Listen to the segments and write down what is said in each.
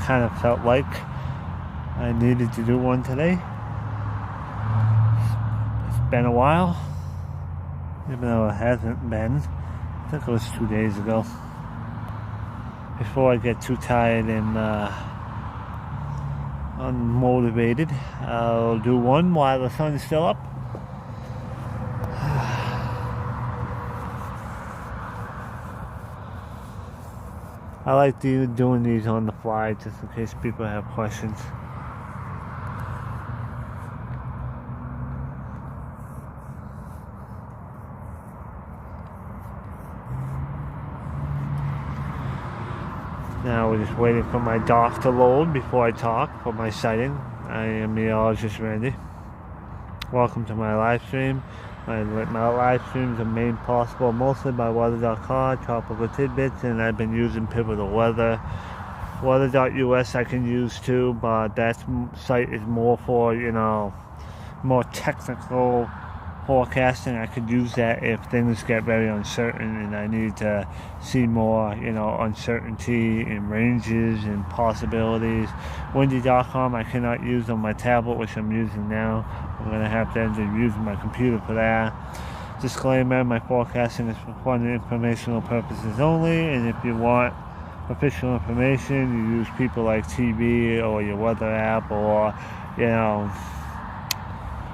kind of felt like I needed to do one today. It's been a while, even though it hasn't been. I think it was 2 days ago. Before I get too tired and unmotivated, I'll do one while the sun is still up. I like doing these on the fly just in case people have questions. Now we're just waiting for my dock to load before I talk for my sighting. I am meteorologist Randy. Welcome to my live stream. My live streams are made possible mostly by weather.com, tropical tidbits, and I've been using Pivotal Weather. Weather.us I can use too, but that site is more for, more technical forecasting. I could use that if things get very uncertain and I need to see more, uncertainty in ranges and possibilities. Windy.com I cannot use on my tablet, which I'm using now. I'm going to have to end up using my computer for that. Disclaimer, my forecasting is for fun and informational purposes only, and if you want official information, you use people like TV or your weather app or,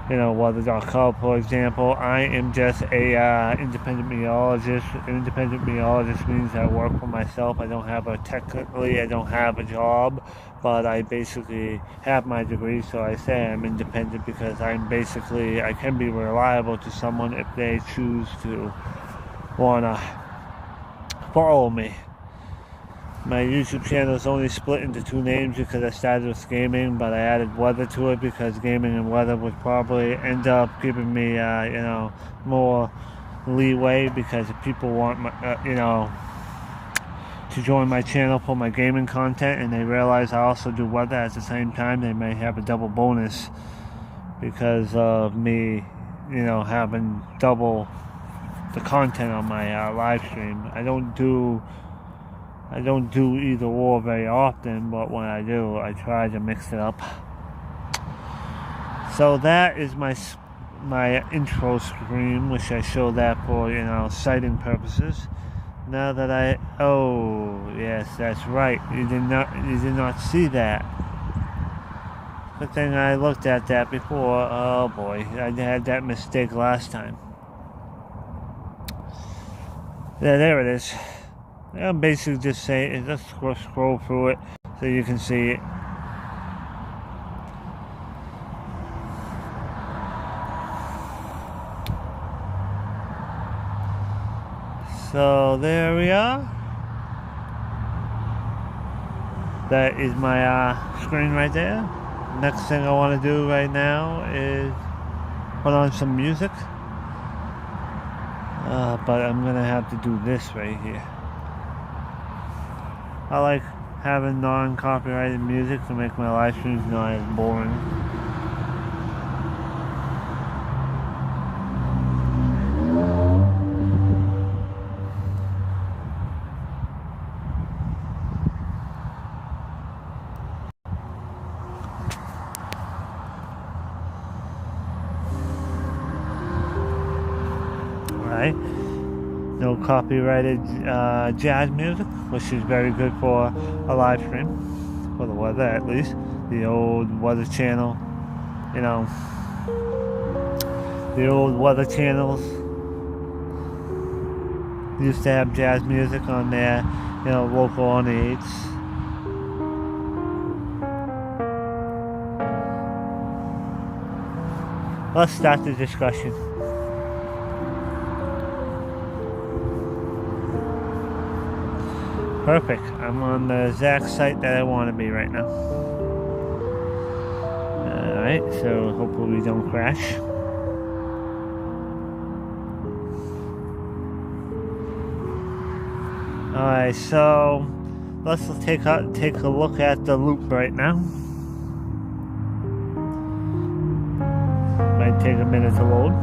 weather.com, for example. I am just a independent meteorologist. Independent meteorologist means I work for myself. I don't have a job, but I basically have my degree, so I say I'm independent because I can be reliable to someone if they choose to wanna follow me. My YouTube channel is only split into two names because I started with gaming, but I added weather to it because gaming and weather would probably end up giving me, more leeway, because if people want, to join my channel for my gaming content and they realize I also do weather at the same time, they may have a double bonus because of me, having double the content on my live stream. I don't do either or very often, but when I do, I try to mix it up. So that is my intro screen, which I show that for, sighting purposes. Now that oh yes, that's right. You did not see that. Good thing I looked at that before. Oh boy, I had that mistake last time. Yeah, there it is. I'm basically just saying, let's scroll through it so you can see it. So there we are. That is my screen right there. Next thing I want to do right now is put on some music. But I'm going to have to do this right here. I like having non-copyrighted music to make my live streams not as boring. Alright. No copyrighted jazz music, which is very good for a live stream, for the weather at least. The old weather channel, the old weather channels used to have jazz music on their, local on the 8s. Let's start the discussion. Perfect. I'm on the exact site that I want to be right now. Alright, so hopefully we don't crash. Alright, so let's take a look at the loop right now. Might take a minute to load.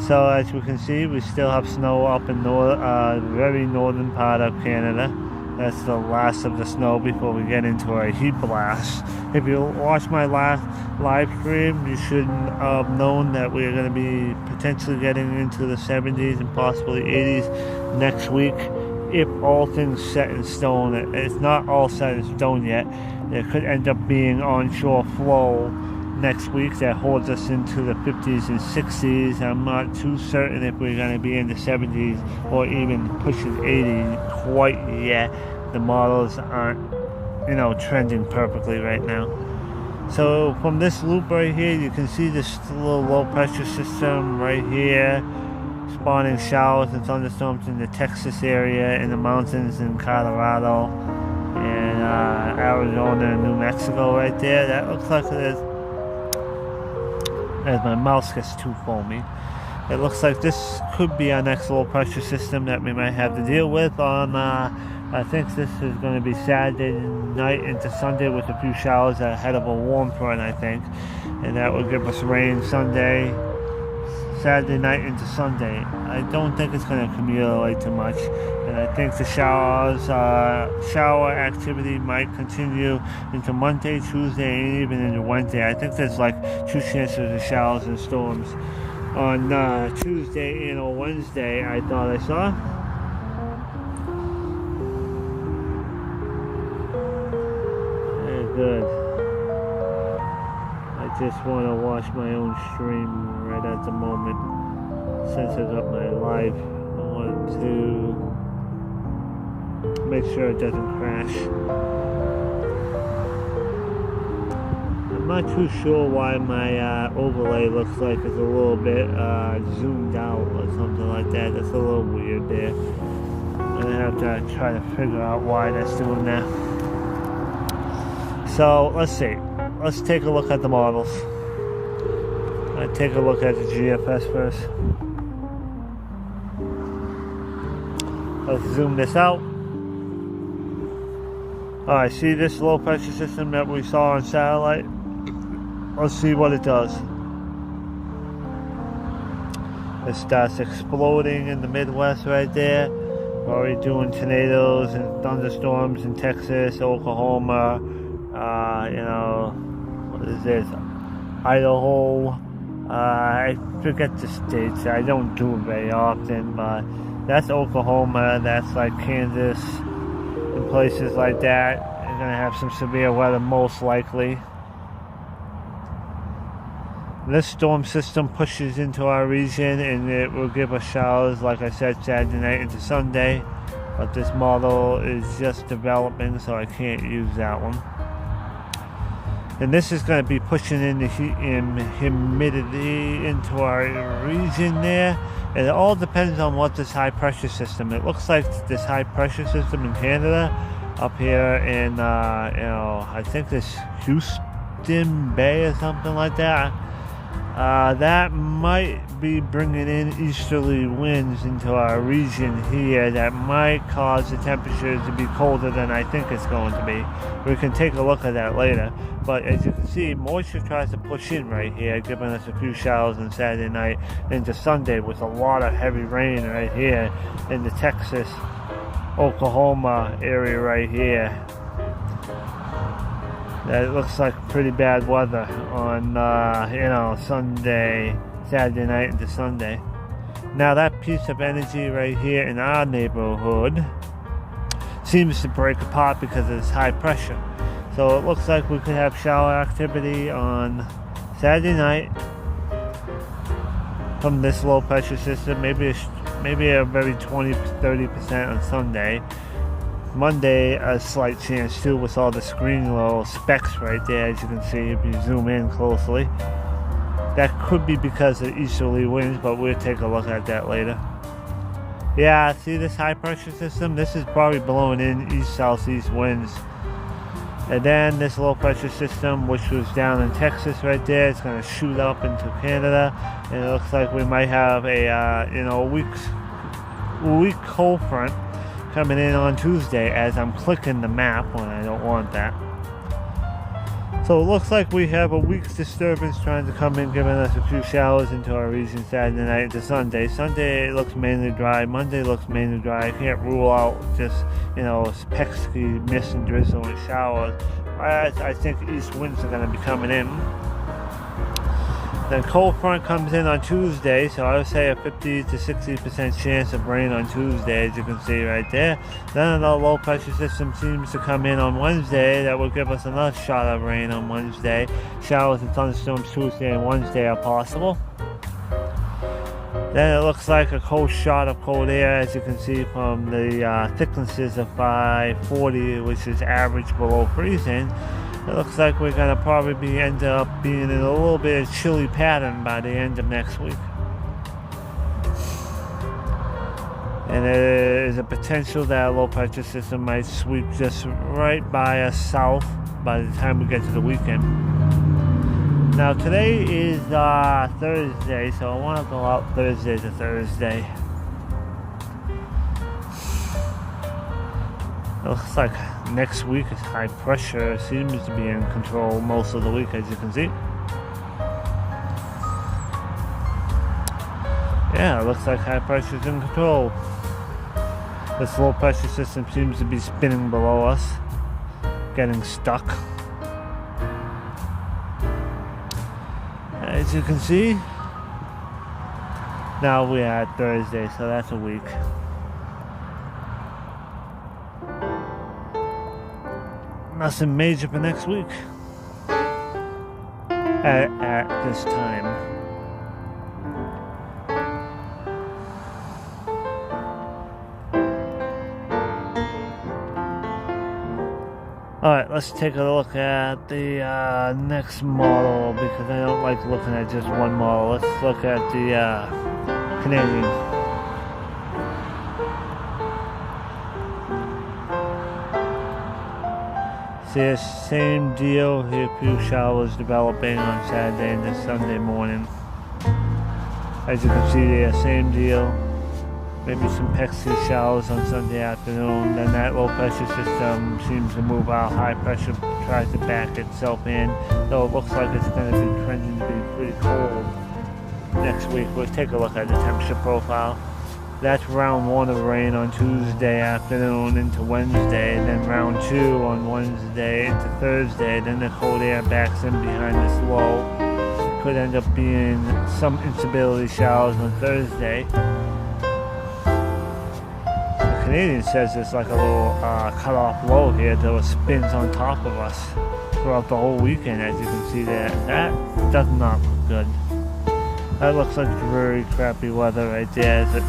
So as you can see, we still have snow up in very northern part of Canada. That's the last of the snow before we get into a heat blast. If you watched my last live stream, you should have known that we are going to be potentially getting into the 70s and possibly 80s next week, if all things set in stone. It's not all set in stone yet. There could end up being onshore flow next week that holds us into the 50s and 60s. I'm not too certain if we're going to be in the 70s or even pushing 80 quite yet. The models aren't, trending perfectly right now. So from this loop right here, you can see this little low pressure system right here, spawning showers and thunderstorms in the Texas area, in the mountains in Colorado, and Arizona and New Mexico right there. That looks like it is, as my mouse gets too foamy. It looks like this could be our next low pressure system that we might have to deal with on, I think this is going to be Saturday night into Sunday with a few showers ahead of a warm front, I think. And that will give us rain Saturday night into Sunday. I don't think it's going to accumulate too much. And I think the shower activity might continue into Monday, Tuesday, and even into Wednesday. I think there's like 2 chances of showers and storms on Tuesday and on Wednesday, I thought I saw. Good. I just want to watch my own stream right at the moment. Since I got my live, I want to make sure it doesn't crash. I'm not too sure why my overlay looks like it's a little bit zoomed out or something like that. That's a little weird there. I'm going to have to try to figure out why that's doing that. So let's see. Let's take a look at the models. Let's take a look at the GFS first. Let's zoom this out. Alright, see this low pressure system that we saw on satellite? Let's see what it does. It starts exploding in the Midwest right there. We're already doing tornadoes and thunderstorms in Texas, Oklahoma, what is this? Idaho. I forget the states. I don't do it very often, but that's Oklahoma. That's like Kansas and places like that. You're gonna have some severe weather most likely. This storm system pushes into our region and it will give us showers, like I said, Saturday night into Sunday. But this model is just developing, so I can't use that one. And this is going to be pushing in the heat and humidity into our region there. And it all depends on what this high pressure system. It looks like this high pressure system in Canada, up here in, I think this Houston Bay or something like that. That might be bringing in easterly winds into our region here that might cause the temperatures to be colder than I think it's going to be. We can take a look at that later. But as you can see, moisture tries to push in right here, giving us a few showers on Saturday night into Sunday with a lot of heavy rain right here in the Texas, Oklahoma area right here. That looks like pretty bad weather on, Saturday night into Sunday. Now that piece of energy right here in our neighborhood seems to break apart because of this high pressure. So it looks like we could have shower activity on Saturday night from this low pressure system, maybe a very 20-30% on Sunday. Monday, a slight chance too, with all the screen little specks right there, as you can see if you zoom in closely. That could be because of easterly winds, but we'll take a look at that later. Yeah, see this high pressure system? This is probably blowing in east-southeast winds. And then this low pressure system, which was down in Texas right there, it's going to shoot up into Canada. And it looks like we might have a weak cold front coming in on Tuesday as I'm clicking the map when I don't want that. So it looks like we have a week's disturbance trying to come in, giving us a few showers into our region Saturday night into Sunday. Sunday looks mainly dry. Monday looks mainly dry. I can't rule out just, pesky mist and drizzle and showers. I think east winds are going to be coming in. Then cold front comes in on Tuesday, so I would say a 50 to 60% chance of rain on Tuesday, as you can see right there. Then another low pressure system seems to come in on Wednesday. That will give us another shot of rain on Wednesday. Showers and thunderstorms Tuesday and Wednesday are possible. Then it looks like a cold shot of cold air, as you can see from the thicknesses of 540, which is average below freezing. It looks like we're going to probably end up being in a little bit of chilly pattern by the end of next week. And there is a potential that a low pressure system might sweep just right by us south by the time we get to the weekend. Now today is Thursday, so I want to go out Thursday to Thursday. It looks like next week is high pressure. Seems to be in control most of the week, as you can see. Yeah, it looks like high pressure is in control. This low pressure system seems to be spinning below us, getting stuck. As you can see, now we're at Thursday, so that's a week. Nothing major for next week at this time. Alright, let's take a look at the next model, because I don't like looking at just one model. Let's look at the Canadian. See, same deal here, a few showers developing on Saturday and this Sunday morning. As you can see there, same deal. Maybe some pesky showers on Sunday afternoon. Then that low pressure system seems to move out. High pressure tries to back itself in. Though it looks like it's going to be trending to be pretty cold next week. We'll take a look at the temperature profile. That's round 1 of rain on Tuesday afternoon into Wednesday, and then round 2 on Wednesday into Thursday. Then the cold air backs in behind this low. It could end up being some instability showers on Thursday. The Canadian says it's like a little cut-off low here till it spins on top of us throughout the whole weekend, as you can see there. That does not look good. That looks like very crappy weather right there. It's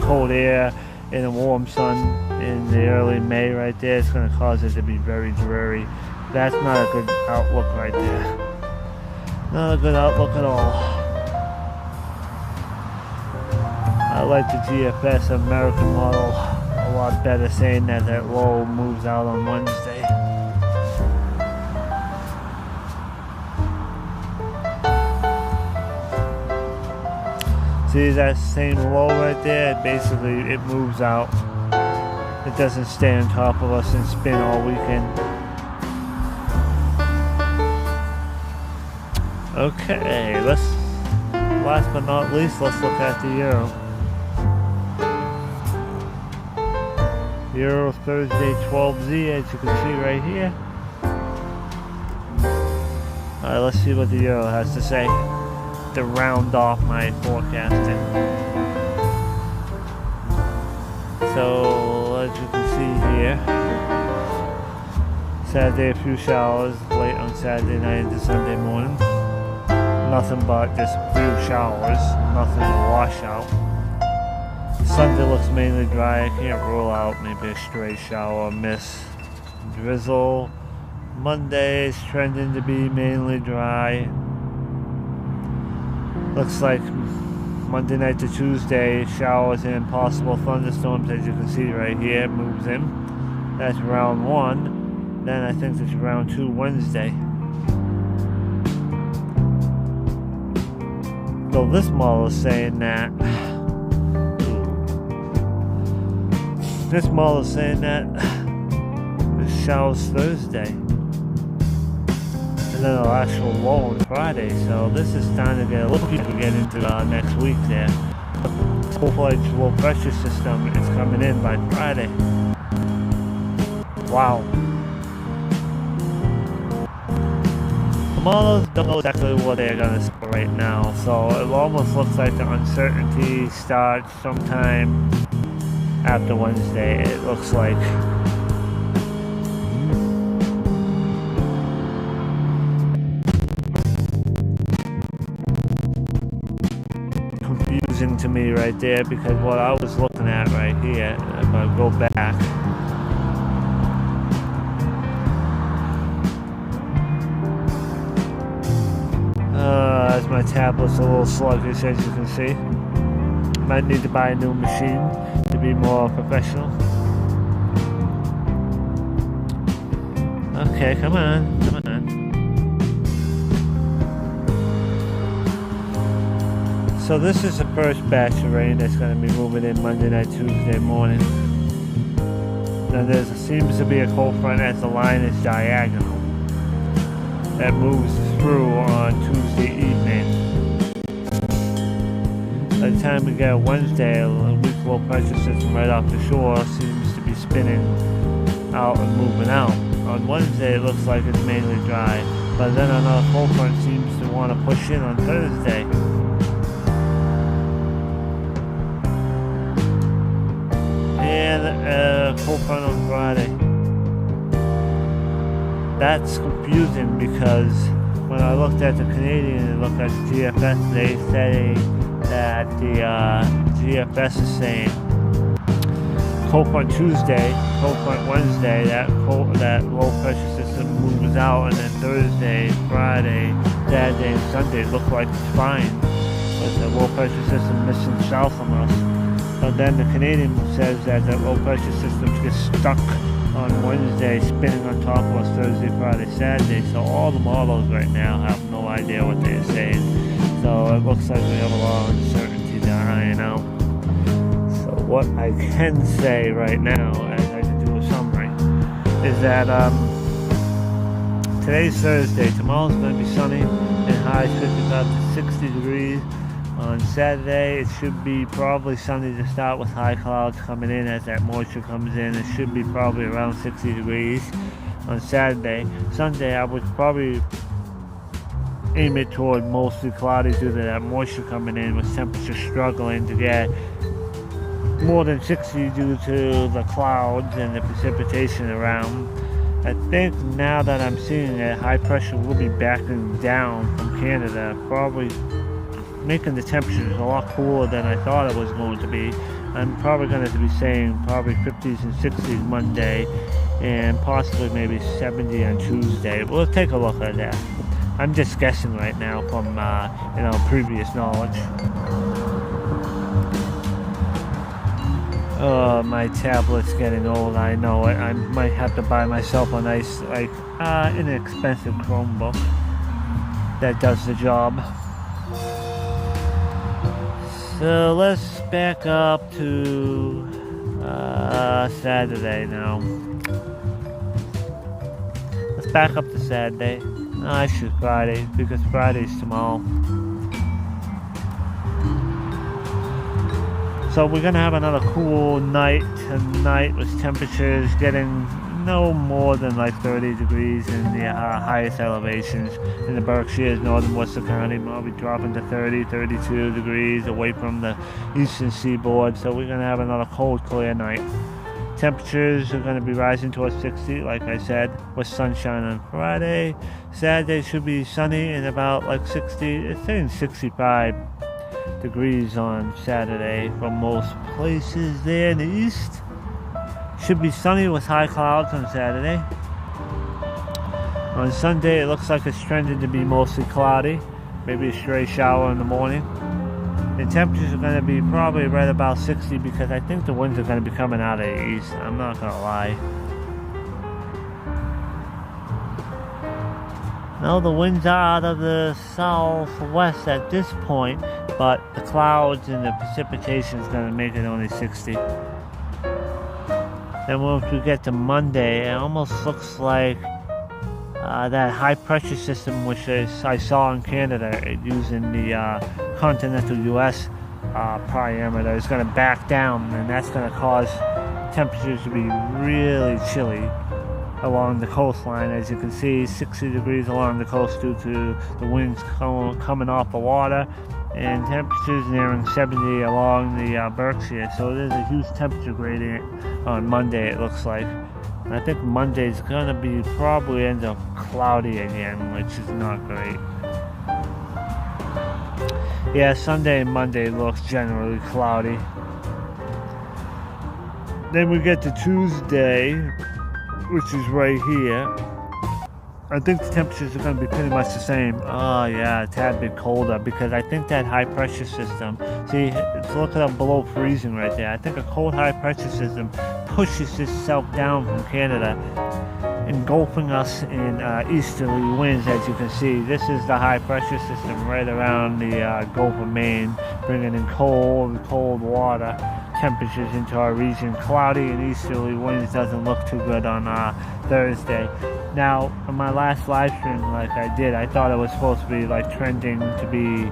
cold air and a warm sun in the early May right there. It's going to cause it to be very dreary. That's not a good outlook right there. Not a good outlook at all. I like the GFS American model a lot better, saying that low moves out on Wednesday. See that same low right there? Basically, it moves out. It doesn't stay on top of us and spin all weekend. Okay, last but not least, let's look at the Euro. Euro Thursday 12Z, as you can see right here. Alright, let's see what the Euro has to say to round off my forecasting. So, as you can see here, Saturday a few showers late on Saturday night into Sunday morning. Nothing but just a few showers, nothing to wash out. Sunday looks mainly dry. I can't rule out maybe a stray shower or mist. Drizzle. Monday is trending to be mainly dry. Looks like Monday night to Tuesday, showers and possible thunderstorms, as you can see right here, moves in. That's round 1. Then I think it's round 2 Wednesday. So this model is saying that the showers Thursday. then an actual low on Friday. So this is starting to get a little bit to get into next week there. Full-fledged low pressure system is coming in by Friday. Wow. The models don't know exactly what they're going to say right now, so it almost looks like the uncertainty starts sometime after Wednesday, it looks like. Confusing to me right there, because what I was looking at right here, if I go back, as my tablet's a little sluggish, as you can see. Might need to buy a new machine to be more professional. Okay, come on, come on. So this is the first batch of rain that's going to be moving in Monday night, Tuesday morning. Now there seems to be a cold front as the line is diagonal that moves through on Tuesday evening. By the time we get Wednesday, a weak low pressure system right off the shore seems to be spinning out and moving out. On Wednesday it looks like it's mainly dry, but then another cold front seems to want to push in on Thursday. And cold front on Friday. That's confusing, because when I looked at the Canadian and looked at the GFS, they say that the GFS is saying cold front Tuesday, cold front Wednesday, that low pressure system moves out, and then Thursday, Friday, Saturday, and Sunday look like it's fine, with the low pressure system missing south from us. But then the Canadian says that the low pressure systems get stuck on Wednesday, spinning on top of us Thursday, Friday, Saturday. So all the models right now have no idea what they're saying. So it looks like we have a lot of uncertainty to iron out. So what I can say right now, as I can do a summary, is that today's Thursday, tomorrow's going to be sunny and highs 55 to 60 degrees. On Saturday, it should be probably sunny to start with high clouds coming in as that moisture comes in. It should be probably around 60 degrees on Saturday. Sunday, I would probably aim it toward mostly cloudy due to that moisture coming in, with temperatures struggling to get more than 60 due to the clouds and the precipitation around. I think now that I'm seeing it, high pressure will be backing down from Canada, probably making the temperatures a lot cooler than I thought it was going to be. I'm probably going to be saying probably 50s and 60s Monday, and possibly maybe 70 on Tuesday. We'll take a look at that. I'm just guessing right now from previous knowledge. Oh, my tablet's getting old, I know it. I might have to buy myself a nice, inexpensive Chromebook that does the job. So let's back up to Saturday now. Let's back up to Saturday. No, actually Friday, because Friday's tomorrow. So we're going to have another cool night tonight, with temperatures getting no more than like 30 degrees in the highest elevations. In the Berkshires, northern Worcester County, will be dropping to 30, 32 degrees away from the eastern seaboard. So we're going to have another cold, clear night. Temperatures are going to be rising towards 60, like I said, with sunshine on Friday. Saturday should be sunny and about like 60, it's saying 65 degrees on Saturday for most places there in the east. Should be sunny with high clouds on Saturday. On Sunday, it looks like it's trending to be mostly cloudy, maybe a stray shower in the morning. The temperatures are going to be probably right about 60, because I think the winds are going to be coming out of the east. I'm not going to lie. No, the winds are out of the southwest at this point, but the clouds and the precipitation is going to make it only 60. Then once we get to Monday, it almost looks like that high pressure system, which I saw in Canada using the continental U.S. Parameter, is going to back down, and that's going to cause temperatures to be really chilly along the coastline. As you can see, 60 degrees along the coast due to the winds coming off the water, and temperatures nearing 70 along the Berkshire. So there's a huge temperature gradient on Monday, it looks like. And I think Monday's gonna be probably end up cloudy again, which is not great. Yeah, Sunday and Monday looks generally cloudy. Then we get to Tuesday, which is right here. I think the temperatures are going to be pretty much the same. Oh yeah, a tad bit colder, because I think that high pressure system, see, it's looking up below freezing right there. I think a cold high pressure system pushes itself down from Canada, engulfing us in easterly winds. As you can see, this is the high pressure system right around the Gulf of Maine, bringing in cold water temperatures into our region. Cloudy and easterly winds doesn't look too good on Thursday. Now, on my last live stream, like I did, I thought it was supposed to be like trending to be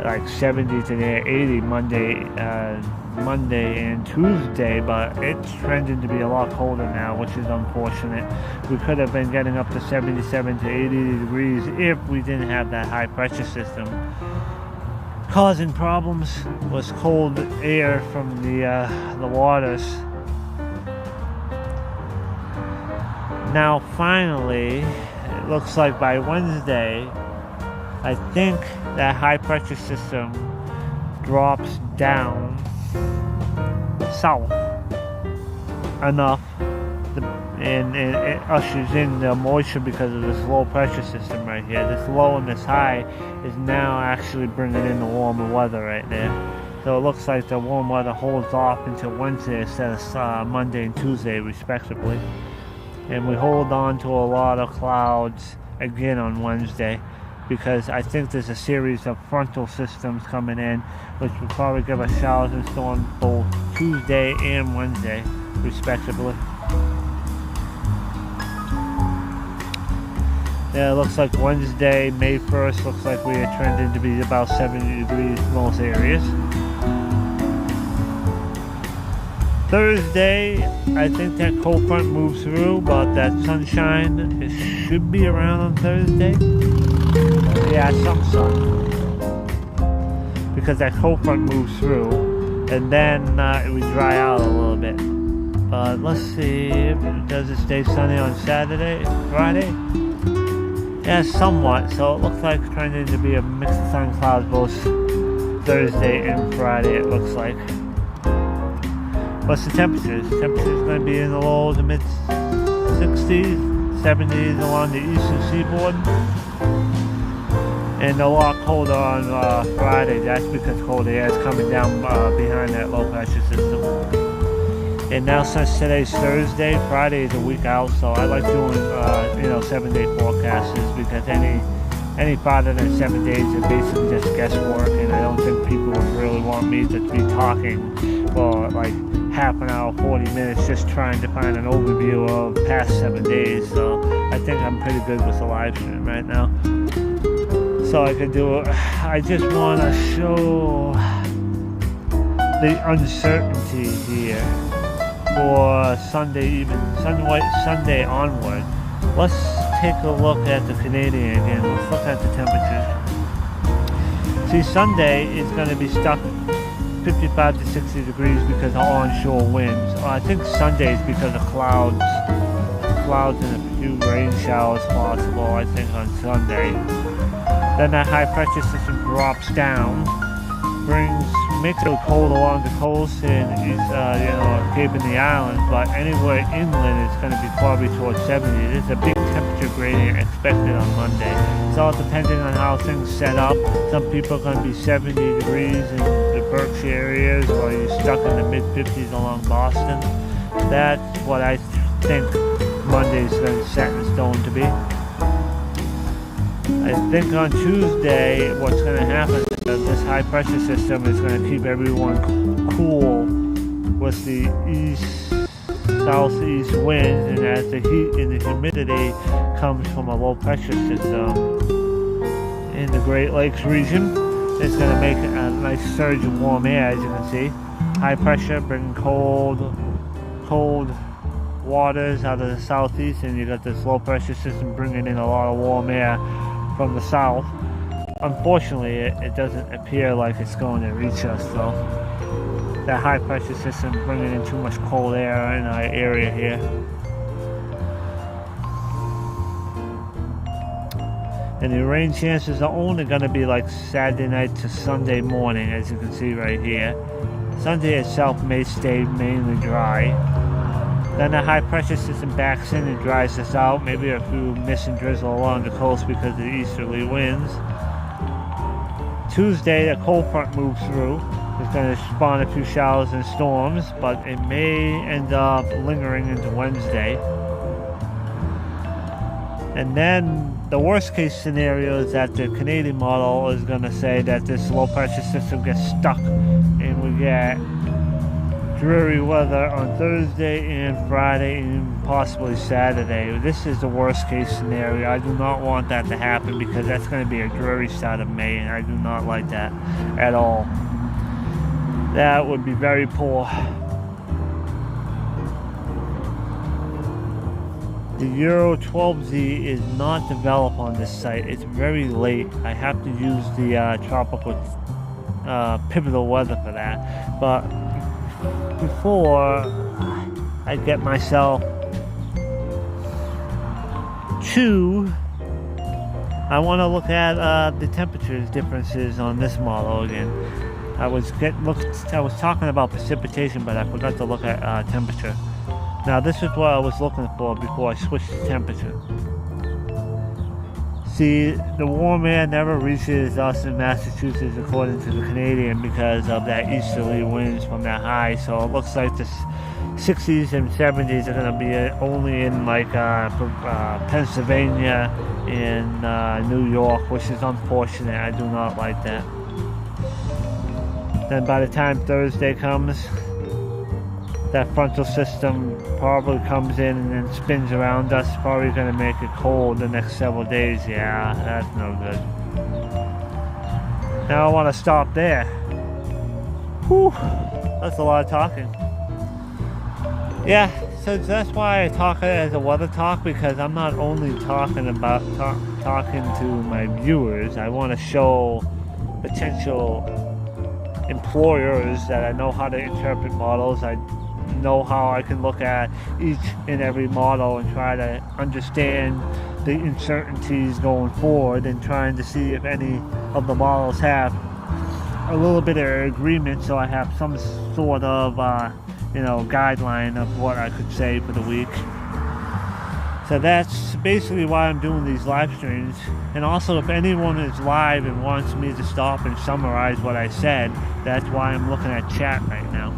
like 70 to near 80 Monday and Tuesday, but it's trending to be a lot colder now, which is unfortunate. We could have been getting up to 77 to 80 degrees if we didn't have that high pressure system. Causing problems was cold air from the waters. Now finally, it looks like by Wednesday, I think that high pressure system drops down south enough, and it ushers in the moisture because of this low pressure system right here. This low and this high is now actually bringing in the warmer weather right there. So it looks like the warm weather holds off until Wednesday instead of Monday and Tuesday respectively. And we hold on to a lot of clouds again on Wednesday, because I think there's a series of frontal systems coming in, which will probably give us showers and storms both Tuesday and Wednesday respectively. Yeah, it looks like Wednesday, May 1st, looks like we are trending to be about 70 degrees in most areas. Thursday, I think that cold front moves through, but that sunshine, it should be around on Thursday. Yeah, some sun, because that cold front moves through, and then it would dry out a little bit. But let's see, does it stay sunny on Saturday, Friday? Yeah, somewhat. So it looks like it's trending to be a mix of sun and clouds both Thursday and Friday, it looks like. What's the temperatures? Temperatures going to be in the low to mid 60s, 70s along the eastern seaboard, and a lot colder on Friday. That's because cold air is coming down behind that low pressure system. And now, since today's Thursday, Friday is a week out, so I like doing 7-day forecasts, because any farther than 7 days is basically just guesswork, and I don't think people would really want me to be talking for like half an hour, 40 minutes, just trying to find an overview of past 7 days. So I think I'm pretty good with the live stream right now. So I can do it. I just want to show the uncertainty here for Sunday Sunday onward. Let's take a look at the Canadian again. Let's look at the temperatures. See, Sunday is going to be stuck 55 to 60 degrees because of onshore winds. I think Sunday is because of clouds and a few rain showers possible, I think, on Sunday. Then that high pressure system drops down, makes it cold along the coast and Cape and the Islands, but anywhere inland it's going to be probably towards 70. There's a big temperature gradient expected on Monday. It's all depending on how things set up. Some people are going to be 70 degrees in the Berkshire areas, or you're stuck in the mid-50s along Boston. That's what I think Monday's going to set in stone to be. I think on Tuesday what's going to happen is that this high pressure system is going to keep everyone cool with the southeast winds, and as the heat and the humidity comes from a low pressure system in the Great Lakes region. It's going to make a nice surge of warm air, as you can see. High pressure bringing cold waters out of the southeast, and you got this low pressure system bringing in a lot of warm air from the south. Unfortunately, it doesn't appear like it's going to reach us though. That high pressure system bringing in too much cold air in our area here. And the rain chances are only going to be like Saturday night to Sunday morning, as you can see right here. Sunday itself may stay mainly dry. Then the high pressure system backs in and dries us out. Maybe a few mist and drizzle along the coast because of the easterly winds. Tuesday, a cold front moves through. It's going to spawn a few showers and storms, but it may end up lingering into Wednesday. And then the worst case scenario is that the Canadian model is going to say that this low pressure system gets stuck and we get dreary weather on Thursday and Friday and possibly Saturday. This is the worst case scenario. I do not want that to happen because that's going to be a dreary start of May, and I do not like that at all. That would be very poor. The Euro 12Z is not developed on this site. It's very late. I have to use the tropical pivotal weather for that. But before I get myself to, I want to look at the temperature differences on this model again. I was talking about precipitation, but I forgot to look at temperature. Now this is what I was looking for before I switched to temperature. See, the warm air never reaches us in Massachusetts according to the Canadian because of that easterly winds from that high. So it looks like the 60s and 70s are going to be only in like Pennsylvania and New York, which is unfortunate. I do not like that. Then by the time Thursday comes, that frontal system probably comes in and then spins around us. Probably going to make it cold the next several days. Yeah, that's no good. Now I want to stop there. Whew, that's a lot of talking. Yeah, so that's why I talk it as a weather talk, because I'm not only talking about talking to my viewers. I want to show potential employers that I know how to interpret models. I know how I can look at each and every model and try to understand the uncertainties going forward, and trying to see if any of the models have a little bit of agreement, so I have some sort of guideline of what I could say for the week. So that's basically why I'm doing these live streams. And also, if anyone is live and wants me to stop and summarize what I said, that's why I'm looking at chat right now.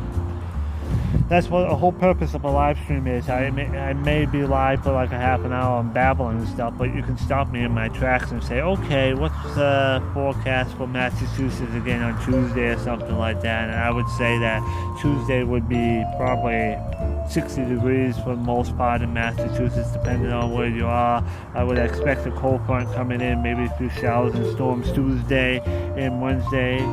That's what the whole purpose of a live stream is. I may be live for like a half an hour and babbling and stuff, but you can stop me in my tracks and say, okay, what's the forecast for Massachusetts again on Tuesday or something like that. And I would say that Tuesday would be probably 60 degrees for the most part in Massachusetts, depending on where you are. I would expect a cold front coming in, maybe a few showers and storms Tuesday and Wednesday.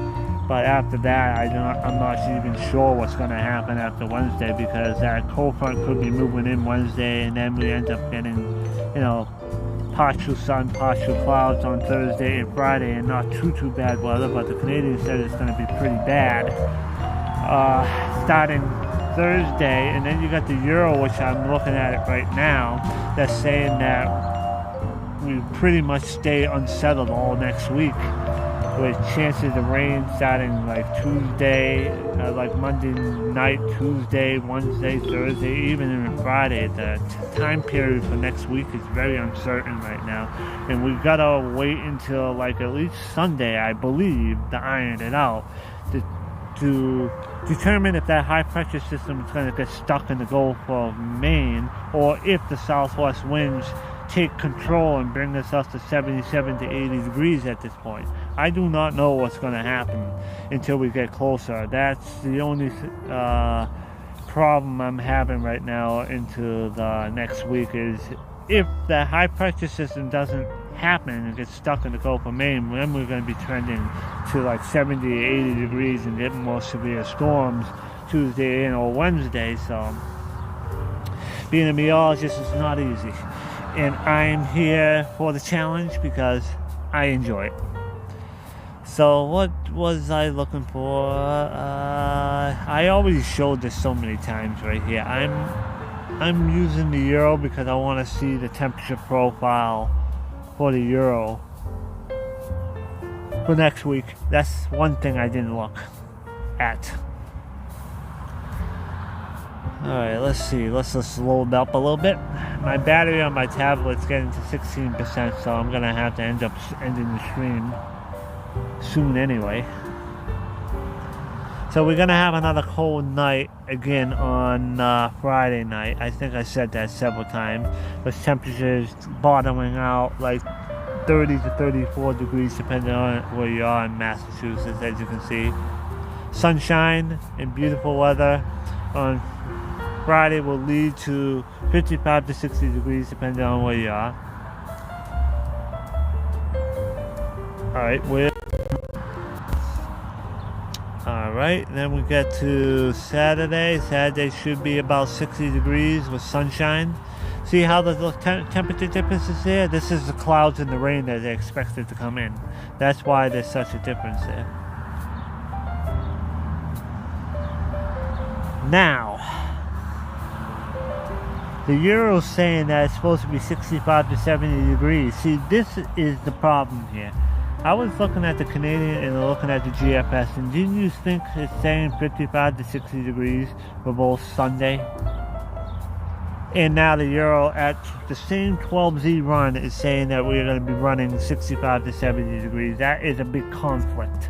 But after that, I'm not even sure what's going to happen after Wednesday, because that cold front could be moving in Wednesday, and then we end up getting, partial sun, partial clouds on Thursday and Friday, and not too bad weather. But the Canadians said it's going to be pretty bad starting Thursday. And then you got the Euro, which I'm looking at it right now, that's saying that we pretty much stay unsettled all next week, with chances of rain starting like Tuesday, like Monday night, Tuesday, Wednesday, Thursday, even in Friday. The time period for next week is very uncertain right now, and we've got to wait until like at least Sunday, I believe, to iron it out, to determine if that high pressure system is going to get stuck in the Gulf of Maine, or if the southwest winds take control and bring us up to 77 to 80 degrees at this point. I do not know what's going to happen until we get closer. That's the only problem I'm having right now into the next week, is if the high pressure system doesn't happen and gets stuck in the Gulf of Maine, then we're going to be trending to like 70 or 80 degrees and get more severe storms Tuesday and or Wednesday. So being a meteorologist is not easy, and I'm here for the challenge because I enjoy it. So what was I looking for? I already showed this so many times right here. I'm using the Euro because I want to see the temperature profile for the Euro for next week. That's one thing I didn't look at. Alright, let's see. Let's just load up a little bit. My battery on my tablet's getting to 16%, so I'm going to have to end up ending the stream soon anyway. So we're going to have another cold night again on Friday night. I think I said that several times. With temperatures bottoming out like 30 to 34 degrees depending on where you are in Massachusetts, as you can see. Sunshine and beautiful weather on Friday will lead to 55 to 60 degrees depending on where you are. Alright, then we get to Saturday. Saturday should be about 60 degrees with sunshine. See how the temperature difference is there? This is the clouds and the rain that they expected to come in. That's why there's such a difference there. Now, the Euro's saying that it's supposed to be 65 to 70 degrees. See, this is the problem here. I was looking at the Canadian and looking at the GFS, and didn't you think it's saying 55 to 60 degrees for both Sunday? And now the Euro at the same 12Z run is saying that we're going to be running 65 to 70 degrees. That is a big conflict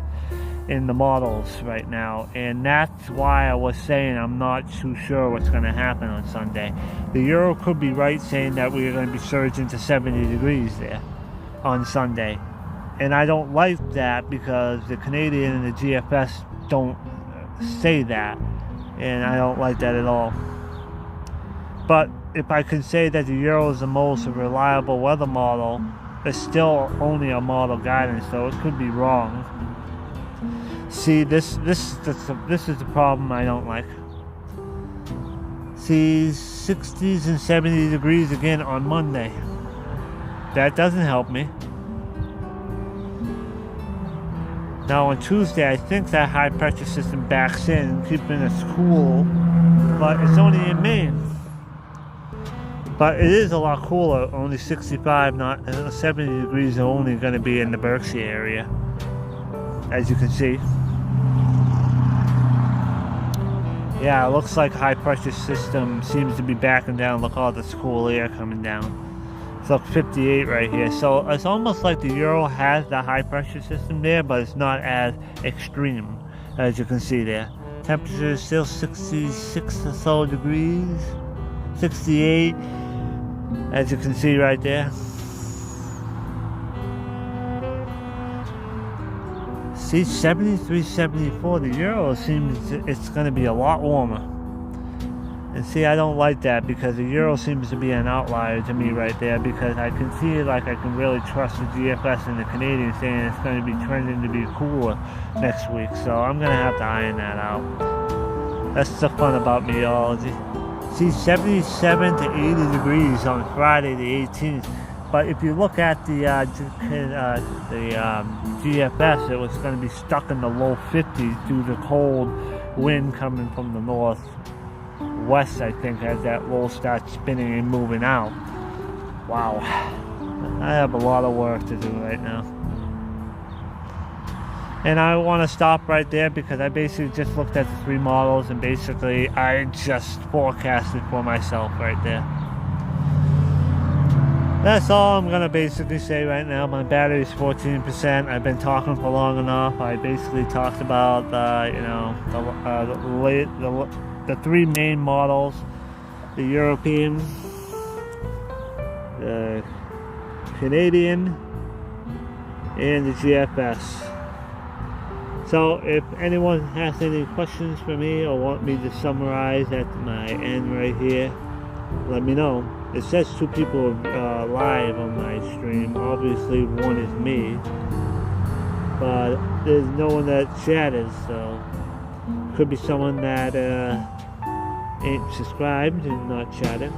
in the models right now, and that's why I was saying I'm not too sure what's going to happen on Sunday. The Euro could be right saying that we're going to be surging to 70 degrees there on Sunday, and I don't like that because the Canadian and the GFS don't say that, and I don't like that at all. But if I can say that the Euro is the most reliable weather model, it's still only a model guidance, so it could be wrong. See, this is the problem I don't like. See, 60s and 70 degrees again on Monday. That doesn't help me. Now on Tuesday, I think that high pressure system backs in, keeping us cool, but it's only in Maine. But it is a lot cooler, only 65, not 70 degrees are only going to be in the Berkshire area, as you can see. Yeah, it looks like high pressure system seems to be backing down. Look, all this cool air coming down. It's like 58 right here. So it's almost like the Euro has the high pressure system there, but it's not as extreme, as you can see there. Temperature is still 66 or so degrees. 68, as you can see right there. See, 73, 74, the Euro seems it's going to be a lot warmer. And see, I don't like that because the Euro seems to be an outlier to me right there, because I can see like I can really trust the GFS and the Canadian saying it's going to be trending to be cooler next week. So I'm going to have to iron that out. That's the fun about meteorology. See, 77 to 80 degrees on Friday the 18th. But if you look at the GFS, it was going to be stuck in the low 50s due to cold wind coming from the northwest, I think, as that low starts spinning and moving out. Wow. I have a lot of work to do right now. And I want to stop right there because I basically just looked at the three models and basically I just forecasted for myself right there. That's all I'm going to basically say right now. My battery is 14%. I've been talking for long enough. I basically talked about, the three main models. The European, the Canadian, and the GFS. So if anyone has any questions for me or want me to summarize at my end right here, let me know. It says 2 people live on my stream. Obviously, one is me, but there's no one that chatted, so could be someone that ain't subscribed and not chatting.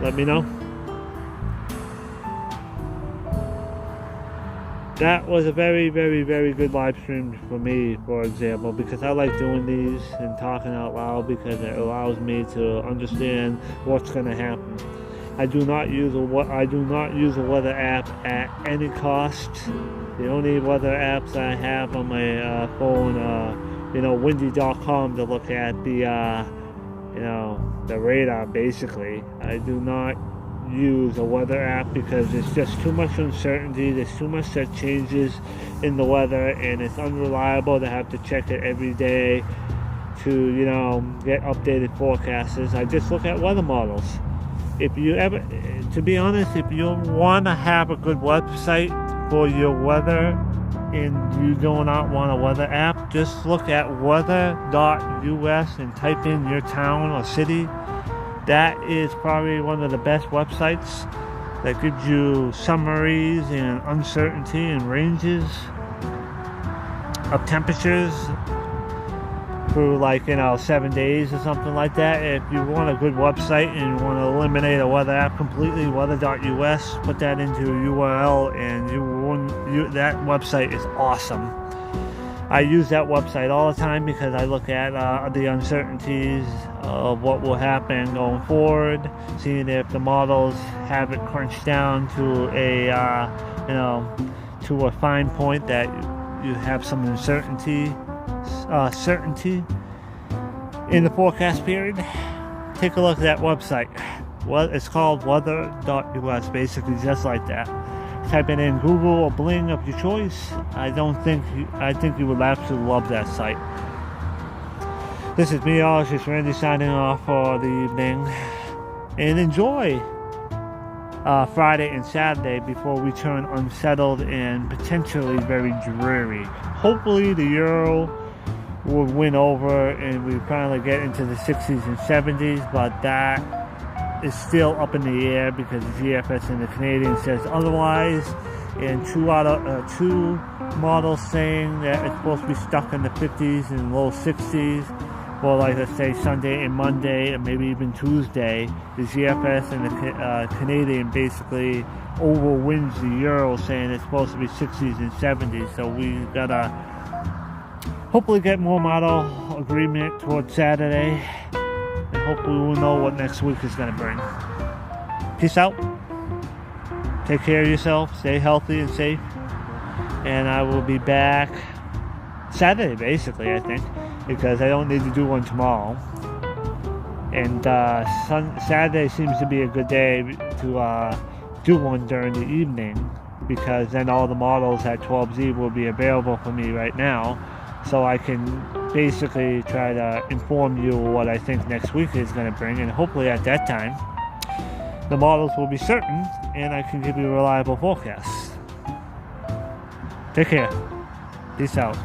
Let me know. That was a very, very, very good live stream for me, for example, because I like doing these and talking out loud because it allows me to understand what's going to happen. I do not use a weather app at any cost. The only weather apps I have on my phone, windy.com to look at the radar. Basically, I do not use a weather app because there's just too much uncertainty. There's too much that changes in the weather, and it's unreliable to have to check it every day to get updated forecasts. I just look at weather models. If you ever, to be honest, if you want to have a good website for your weather and you do not want a weather app, just look at weather.us and type in your town or city. That is probably one of the best websites that gives you summaries and uncertainty and ranges of temperatures through 7 days or something like that. If you want a good website and you want to eliminate a weather app completely, weather.us, put that into a URL and that website is awesome. I use that website all the time because I look at the uncertainties of what will happen going forward, seeing if the models have it crunched down to a fine point that you have some certainty in the forecast period. Take a look at that website. Well, it's called weather.us, basically just like that. Type it in Google or Bling of your choice. I think you would absolutely love that site. This is meteorologist Randy signing off for the evening, and enjoy Friday and Saturday before we turn unsettled and potentially very dreary. Hopefully the Euro will win over and we finally get into the 60s and 70s, but that is still up in the air because the GFS and the Canadian says otherwise, and two models saying that it's supposed to be stuck in the 50s and low 60s for let's say Sunday and Monday and maybe even Tuesday. The GFS and the Canadian basically overwins the Euro, saying it's supposed to be 60s and 70s, so we gotta hopefully get more model agreement towards Saturday. And hopefully we'll know what next week is going to bring. Peace out. Take care of yourself. Stay healthy and safe. And I will be back Saturday, basically, I think. Because I don't need to do one tomorrow. And Saturday seems to be a good day to do one during the evening. Because then all the models at 12Z will be available for me right now. So I can basically try to inform you what I think next week is going to bring, and hopefully at that time the models will be certain and I can give you reliable forecasts. Take care. Peace out.